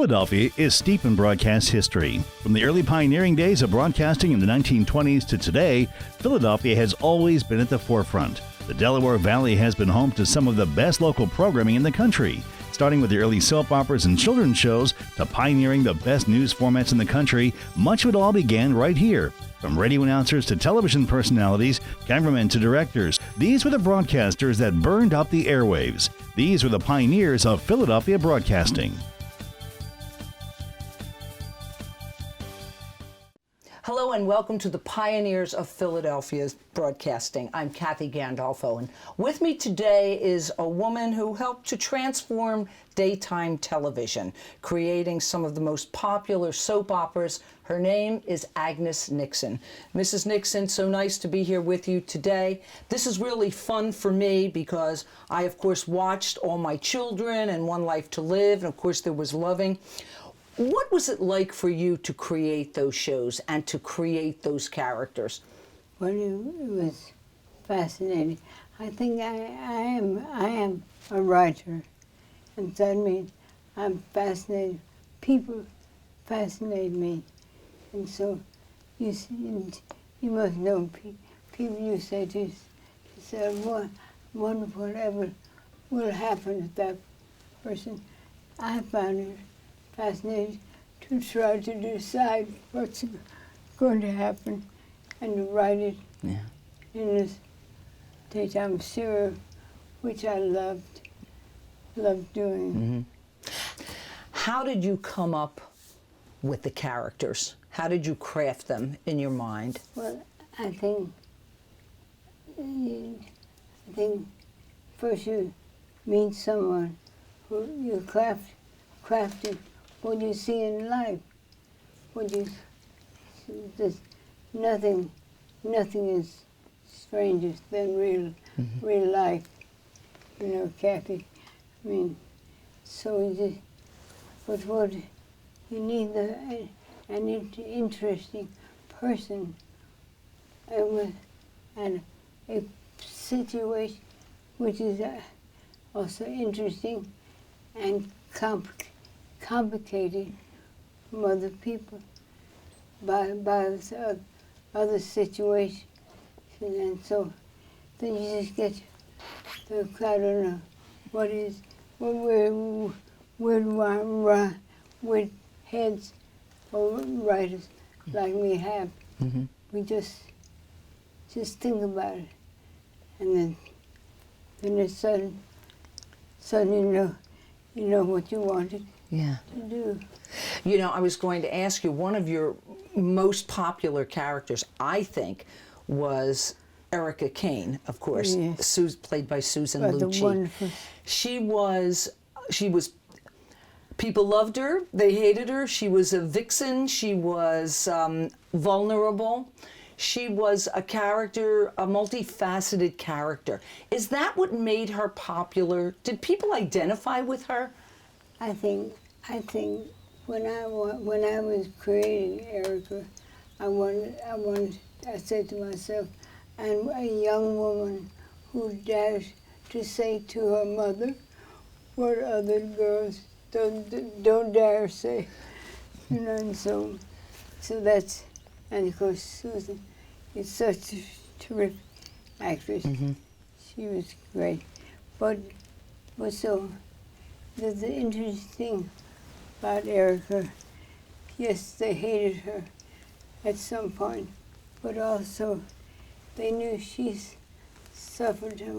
Philadelphia is steep in broadcast history. From the early pioneering days of broadcasting in the 1920s to today, Philadelphia has always been at the forefront. The Delaware Valley has been home to some of the best local programming in the country, starting with the early soap operas and children's shows to pioneering the best news formats in the country. Much of it all began right here. From radio announcers to television personalities, cameramen to directors, these were the broadcasters that burned out the airwaves. These were the pioneers of Philadelphia broadcasting. Hello and welcome to the Pioneers of Philadelphia's Broadcasting. I'm Kathy Gandolfo, and with me today is a woman who helped to transform daytime television, creating some of the most popular soap operas. Her name is Agnes Nixon. Mrs. Nixon, so nice to be here with you today. This is really fun for me because I, of course, watched All My Children and One Life to Live, and of course there was Loving. What was it like for you to create those shows and to create those characters? Well, it was fascinating. I think I am a writer, and that means I'm fascinated. People fascinate me, and so you must know people. You say to yourself, wonder whatever will happen to that person. I found it fascinating to try to decide what's going to happen and to write it in this daytime serial, which I loved doing. Mm-hmm. How did you come up with the characters? How did you craft them in your mind? Well, I think first you meet someone who you crafted what you see in life. There's nothing is stranger than real life. You know, Kathy. I mean, so but what you need an interesting person and a situation which is also interesting and complicated from other people by other situations, and so then you just get to, I don't know, with heads or writers like me have. Mm-hmm. We just think about it, and then it's sudden you know what you wanted to do. You know, I was going to ask you, one of your most popular characters, I think, was Erica Kane, of course, yes. Played by Susan Lucci. Wonderful. She was, people loved her, they hated her, she was a vixen, she was vulnerable. She was a character, a multifaceted character. Is that what made her popular? Did people identify with her? I think when I was creating Erica, I said to myself, I'm a young woman who dares to say to her mother what other girls don't dare say, you know. And so that's, and of course Susan is such a terrific actress. Mm-hmm. She was great, but so the interesting thing about Erica, yes, they hated her at some point, but also they knew she suffered a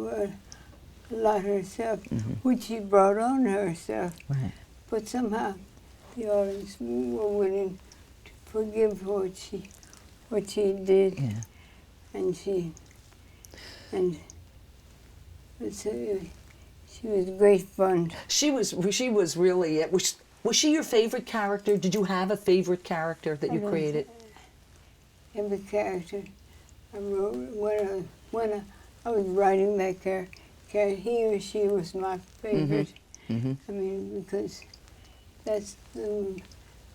lot herself, mm-hmm. which she brought on herself. Right. But somehow the audience were willing to forgive what she did, and she was great fun. She was really. Was she your favorite character? Did you have a favorite character that you created? Every character I wrote, when I was writing that character, he or she was my favorite. Mm-hmm. Mm-hmm. I mean, because that's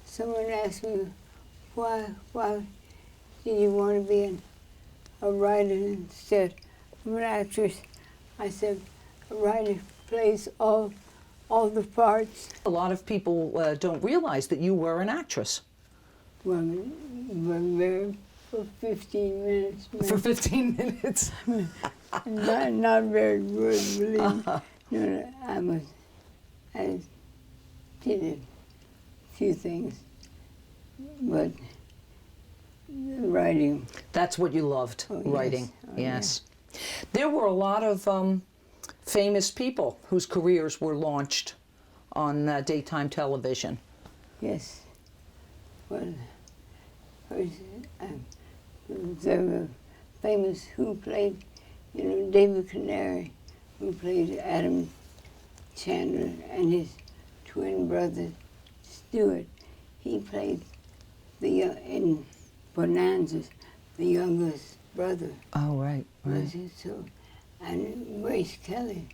someone asked me, why did you want to be a writer instead of an actress? I said, a writer plays all all the parts. A lot of people don't realize that you were an actress. Well, we're there for 15 minutes. For 15 minutes. Not very good, believe me. No, I did a few things, but the writing. That's what you loved, Oh, writing. yes. Oh, yes. There were a lot of famous people whose careers were launched on daytime television. Yes. Well, first, there were famous who played, David Canary, who played Adam Chandler, and his twin brother, Stuart. He played in Bonanzas, the youngest brother. Oh, right. Was it so? And Grace Kelly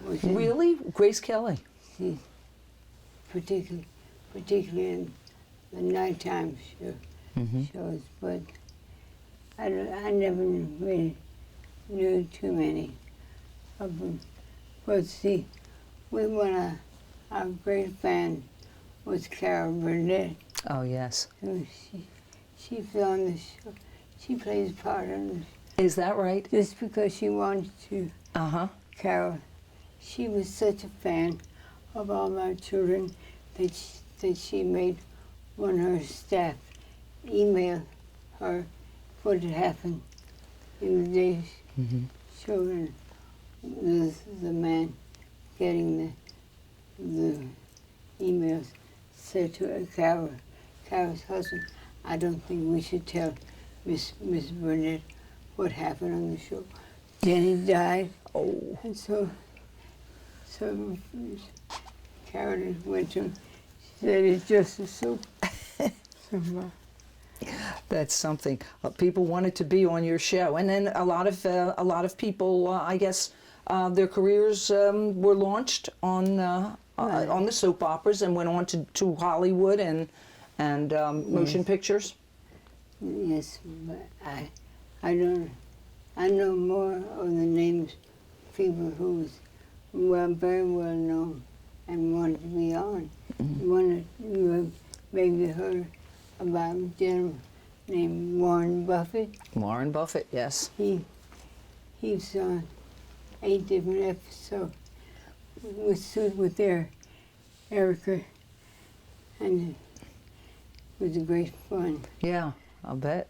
was in. Really? Grace Kelly? She's particularly in the nighttime shows, but I never really knew too many of them. But see, one of our great fan was Carol Burnett. Oh, yes. So she's on the show. She plays part on the show. Is that right? Just because she wanted to. Uh-huh. Carol, she was such a fan of all my children that she made one of her staff email her what had happened in the day children. The man getting the emails said to her, Carol's husband, I don't think we should tell Miss Burnett what happened on the show. Jenny died. Oh. And so Carol went to him. She said, it's just a soup. That's something. People wanted to be on your show, and then a lot of people, I guess, their careers were launched on the soap operas and went on to Hollywood and motion pictures. Yes, but I know more of the names of people who were very well known and wanted to be on. One you have maybe heard about a gentleman named Warren Buffett. Warren Buffett, yes. He's on 8 different episodes with their Erica, and it was a great fun. Yeah, I'll bet.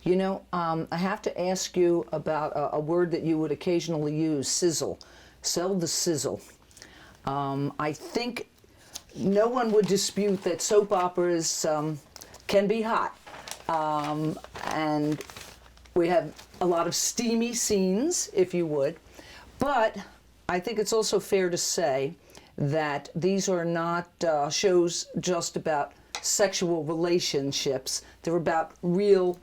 You know, I have to ask you about a word that you would occasionally use, sizzle. Sell the sizzle. I think no one would dispute that soap operas can be hot. And we have a lot of steamy scenes, if you would. But I think it's also fair to say that these are not shows just about sexual relationships. They're about real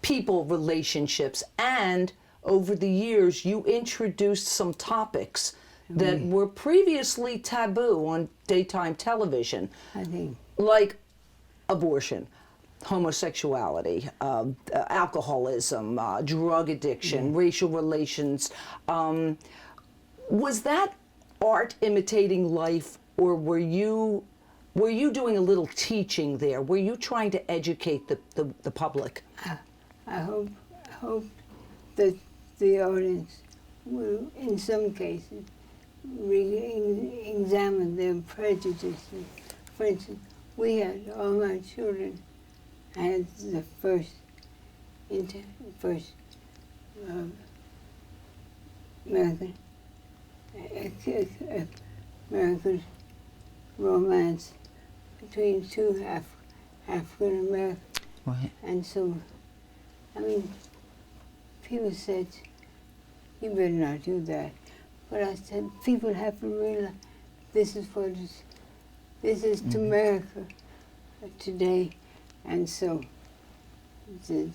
people relationships. And over the years, you introduced some topics that were previously taboo on daytime television. I think. Like abortion, homosexuality, alcoholism, drug addiction, racial relations. Was that art imitating life, or were you doing a little teaching there? Were you trying to educate the public? I hope that the audience will, in some cases, examine their prejudices. For instance, we had all my children had the first American romance between two African Americans. Right. And so, I mean, people said, you better not do that. But I said, people have to realize this is to America today. And so, the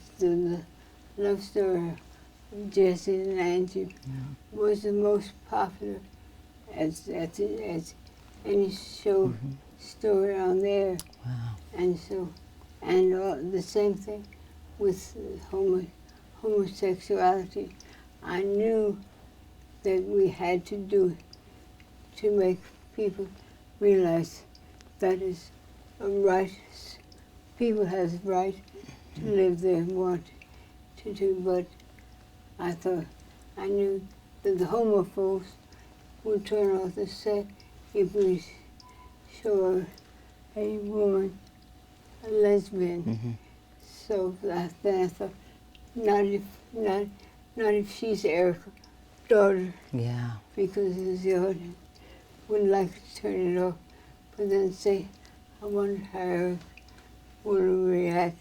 love story of Jesse and Angie was the most popular as any show story on there. Wow. And so, and the same thing with homosexuality. I knew that we had to to make people realize that is a right. People has a right to live there and want to do, but I thought, I knew that the homophobes would turn off the set if we show a woman, a lesbian. So then I thought, not if she's Erica's daughter. Yeah. Because the audience wouldn't like to turn it off, but then say, I wonder how Erica would react.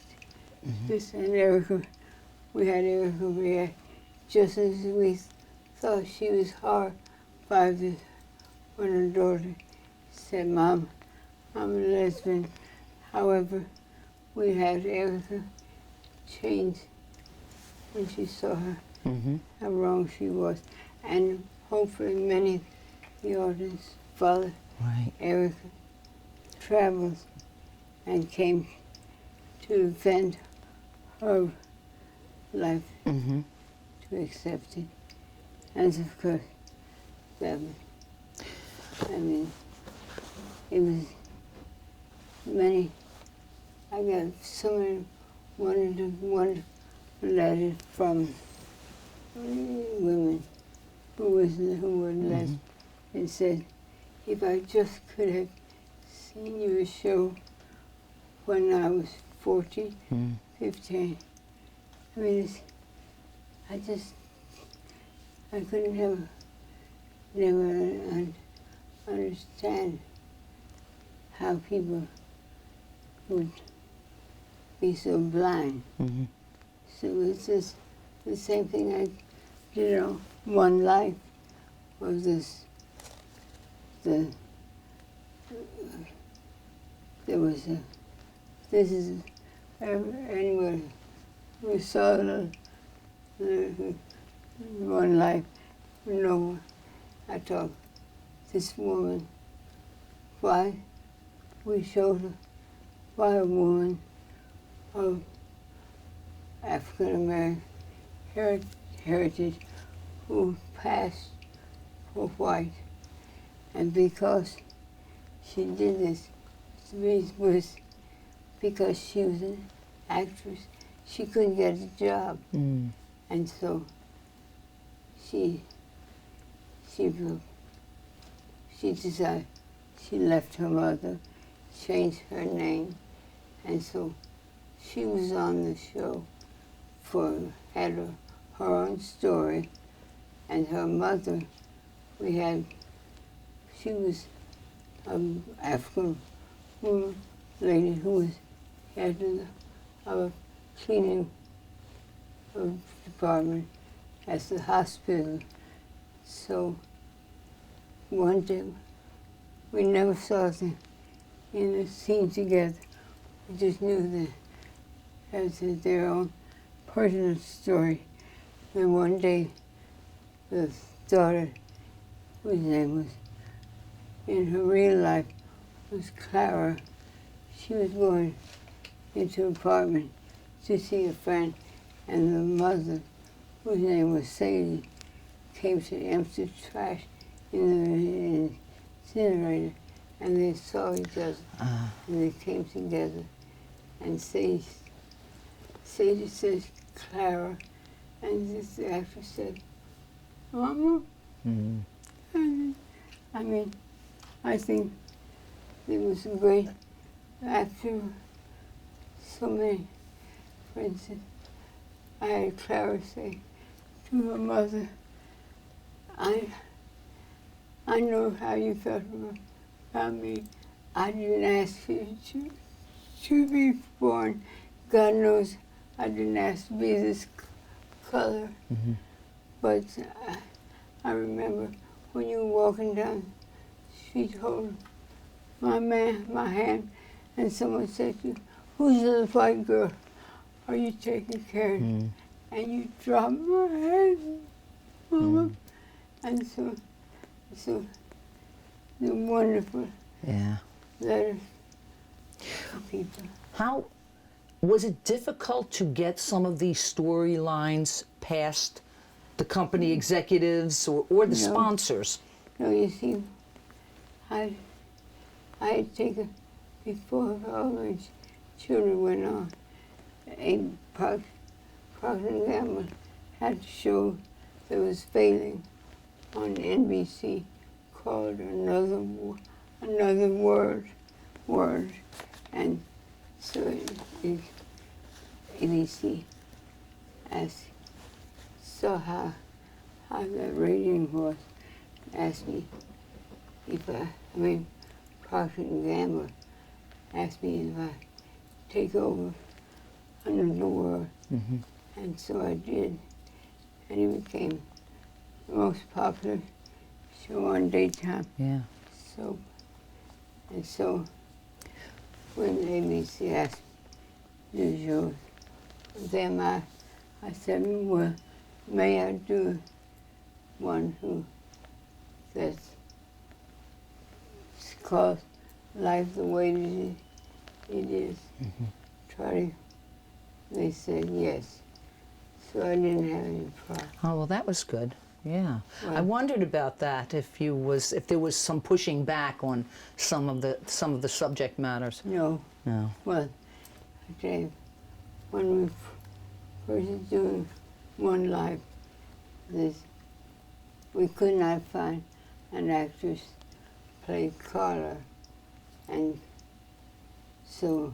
This and Erica, we had Erica react just as we thought she was horrified when her daughter said, Mom, I'm a lesbian. However, we had Erica change when she saw her, how wrong she was. And hopefully many of the audience followed Erica, traveled, and came to defend her life, to accept it. And of course, that was, I mean, it was many, I got so many wonderful letters from women who were lesbian and said, if I just could have seen your show when I was 14, 15. I mean, I couldn't never understand how people would be so blind. So it's just the same thing I did on One Life, was this, this is, anyone who saw the One Life would know I taught this woman why we showed her why a woman of African American heritage who passed for white, and because she did this, the reason was because she was an actress, she couldn't get a job, and so she decided, she left her mother, changed her name, and so she was on the show had her own story, and her mother, she was an African woman, lady who was head of a cleaning department at the hospital. So one day, we never saw them in a scene together. We just knew that as their own personal story. Then one day, the daughter, whose name was, in her real life, was Clara. She was going into an apartment to see a friend, and the mother, whose name was Sadie, came to empty trash in the incinerator, and they saw each other, and they came together, and Sadie says, Clara, and this actress said, Mama. And, I mean, I think it was great after so many, for instance, I had Clara say to her mother, I know how you felt about me. I didn't ask you to be born. God knows I didn't ask to be this color. But I remember when you were walking down the street holding my hand, and someone said to you, who's the white girl? Are you taking care of? And you dropped my hand, Mama. And so the wonderful letters to people. How was it difficult to get some of these storylines past the company executives or the sponsors? No, you see, I had taken, before all my children went on, a Procter & Gamble had a show that was failing on NBC called Another Word, and so ABC saw how that rating was, asked me if Procter & Gamble asked me if I take over Another Word, and so I did, and it became the most popular show on daytime. Yeah. So when ABC asked me to do shows, then I said, well, may I do one that's called Life the Way It Is. They said yes. So I didn't have any problem. Oh, well, that was good. Yeah. Right. I wondered about that, if there was some pushing back on some of the subject matters. No. No. Well, I tell you, when we first doing One Life, we could not find an actress to play Carla, and so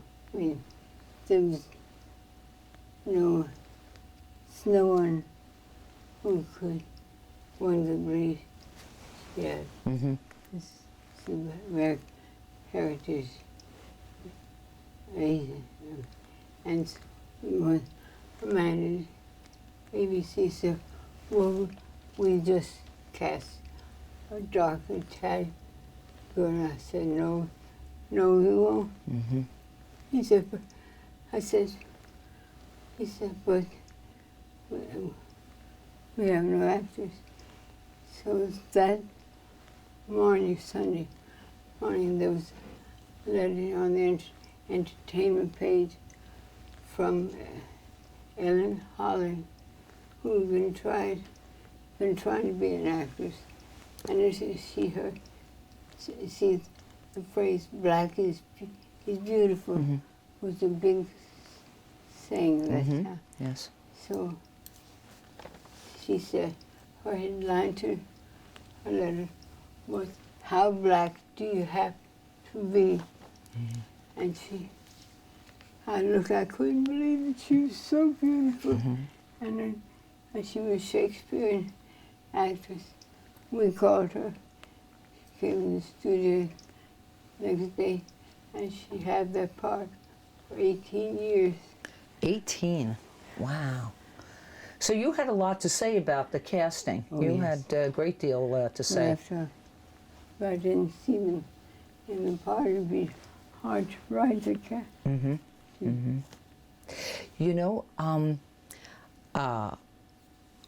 there was no one who could wonderfully share this American heritage. And when Amanda, ABC said, well, we just cast a dark Italian girl. And I said, no, we won't. He said, but we have no actors. So that morning, Sunday morning, there was a letter on the entertainment page from Ellen Holland, who had been trying to be an actress, and as she the phrase "black is beautiful" was a big saying at that time. Yes. So she said her headline to her letter was, "How black do you have to be?" And I couldn't believe it. She was so beautiful. And she was a Shakespearean actress. We called her. She came in the studio next day, and she had that part for 18 years. 18. Wow. So you had a lot to say about the casting. Oh, you yes. had a great deal to say. After I didn't see them in the part, it'd be hard to write the cast. You know,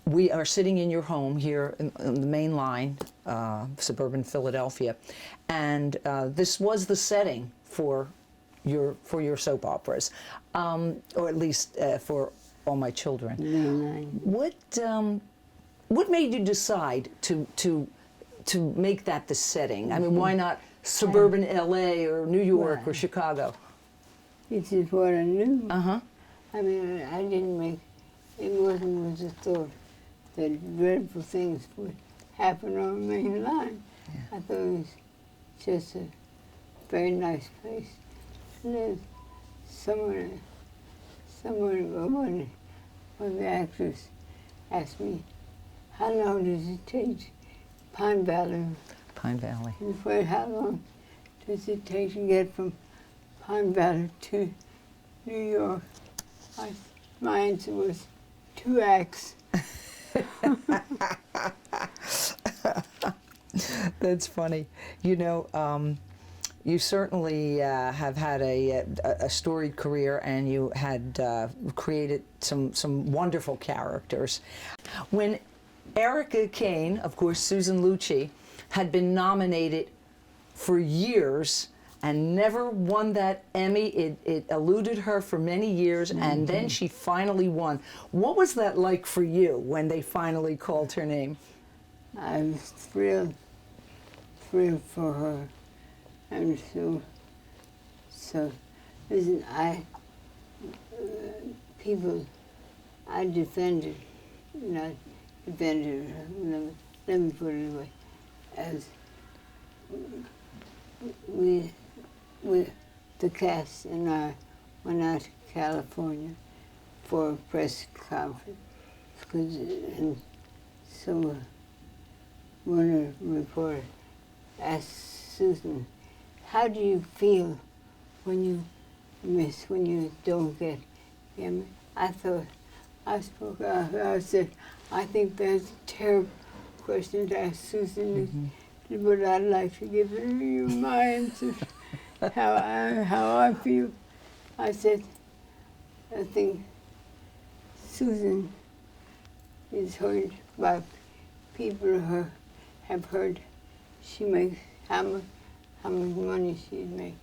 we are sitting in your home here in the main line, suburban Philadelphia, and this was the setting for your soap operas, or at least for All My Children. What made you decide to make that the setting? I mean, why not suburban LA or New York or Chicago? This is what I knew. Uh-huh. I mean, I didn't make, it wasn't with the thought that dreadful things would happen on the main line. I thought it was just a very nice place to live. One of the actors asked me, how long does it take Pine Valley? Pine Valley. How long does it take to get from Pine Valley to New York? My answer was 2 acts. That's funny. You know, you certainly have had a storied career, and you had created some wonderful characters. When Erica Kane, of course Susan Lucci, had been nominated for years and never won that Emmy. It eluded her for many years, and then she finally won. What was that like for you when they finally called her name? I was thrilled for her. And so listen, I defended, not defended, let me put it away, as the cast and I went out to California for a press conference, and so one of the reporters asked Susan, how do you feel when you miss, when you don't get him? I spoke out, I said, I think that's a terrible question to ask Susan, but I'd like to give you my answer, how I feel. I said, I think Susan is heard by people who have heard she makes, how much money she makes.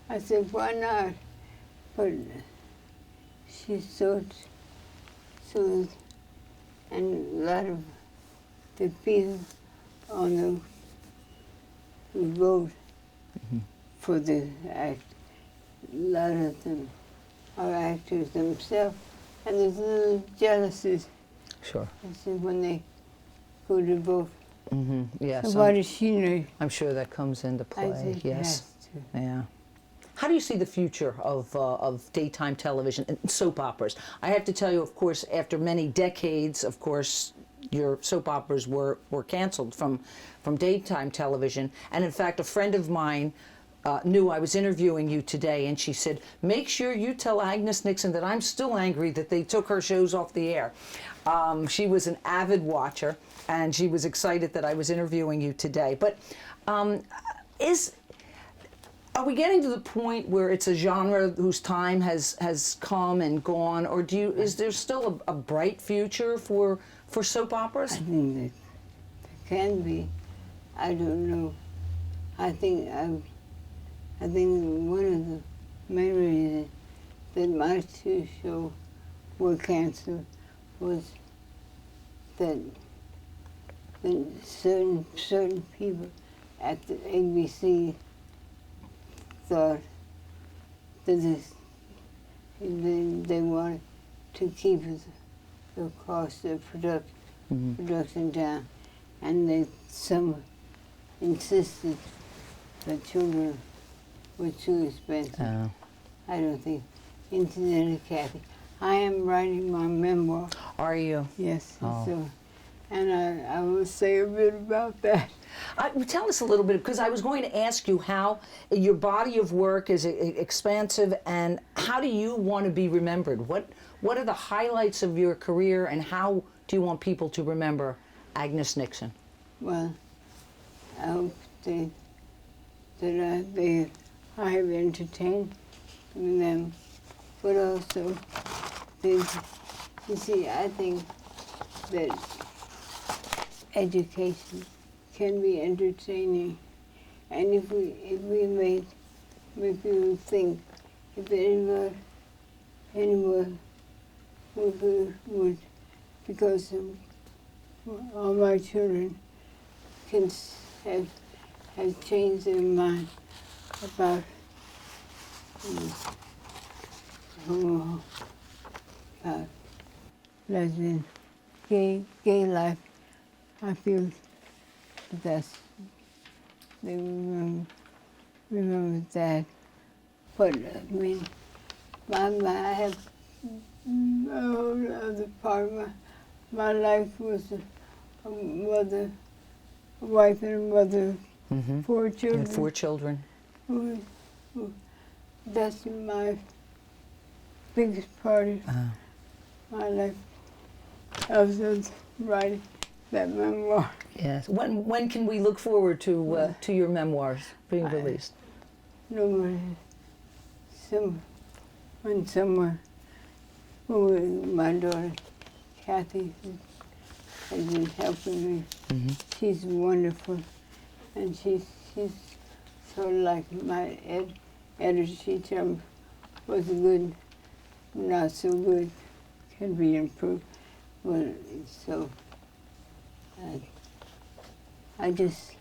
I said, why not? But she's so, and a lot of the people on the who vote for the act, a lot of them are actors themselves, and there's little jealousies. Sure. I said, when they go to vote. Yes. So why does she know? I'm sure that comes into play. I think yes. it has to. Yeah. How do you see the future of daytime television and soap operas? I have to tell you, of course, after many decades, of course, your soap operas were canceled from daytime television. And in fact, a friend of mine knew I was interviewing you today, and she said, make sure you tell Agnes Nixon that I'm still angry that they took her shows off the air. She was an avid watcher, and she was excited that I was interviewing you today. But are we getting to the point where it's a genre whose time has come and gone, or is there still a bright future for soap operas? I think that there can be. I don't know. I think one of the main reasons that my two shows were canceled was that certain people at the ABC thought that they wanted to keep the cost of production down, and some insisted that children were too expensive. I don't think. Incidentally, Kathy, I am writing my memoir. Are you? Yes. Oh. So, and I will say a bit about that. Tell us a little bit, because I was going to ask you how your body of work is expansive, and how do you want to be remembered? What are the highlights of your career, and how do you want people to remember Agnes Nixon? Well, I hope that I have entertained them, but also, you see, I think that education can be entertaining, and if we make people think, if anyone would, because all my children have changed their mind about lesbian, gay life. I feel they remember that. But I mean, I have a whole other part of my life was a mother, a wife and a mother, 4 children. And 4 children. That's my biggest part of my life. I was writing that memoir. Yes. When can we look forward to your memoirs being released? When someone, my daughter, Kathy, has been helping me. She's wonderful, and she's sort of like my editor. She tells me what's good, not so good, can be improved. Well, so I just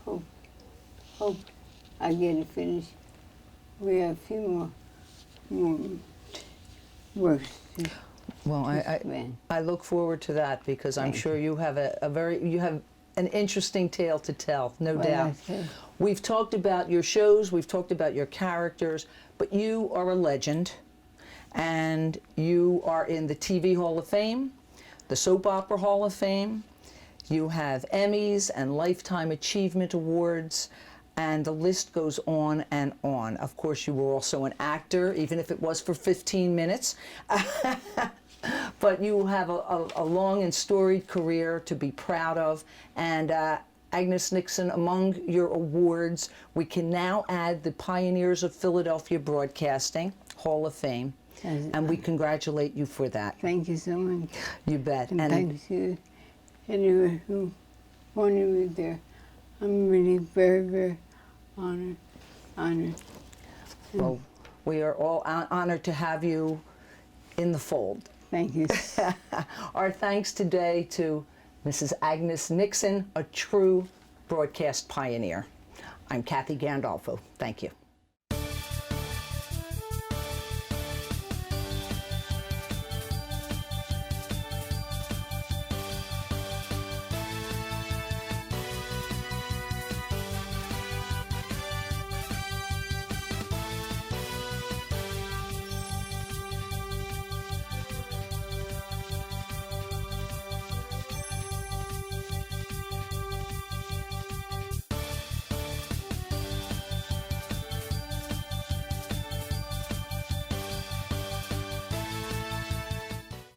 hope I get it finished. We have a few more works. Well, I look forward to that because I'm sure you have you have an interesting tale to tell, no doubt. We've talked about your shows, we've talked about your characters, but you are a legend, and you are in the TV Hall of Fame, the Soap Opera Hall of Fame. You have Emmys and Lifetime Achievement Awards, and the list goes on and on. Of course, you were also an actor, even if it was for 15 minutes. But you have a long and storied career to be proud of. And Agnes Nixon, among your awards, we can now add the Pioneers of Philadelphia Broadcasting Hall of Fame. And we congratulate you for that. Thank you so much. You bet. And thanks to anyone who wanted me there. I'm really very, very honored. Well, we are all honored to have you in the fold. Thank you. Our thanks today to Mrs. Agnes Nixon, a true broadcast pioneer. I'm Kathy Gandolfo. Thank you.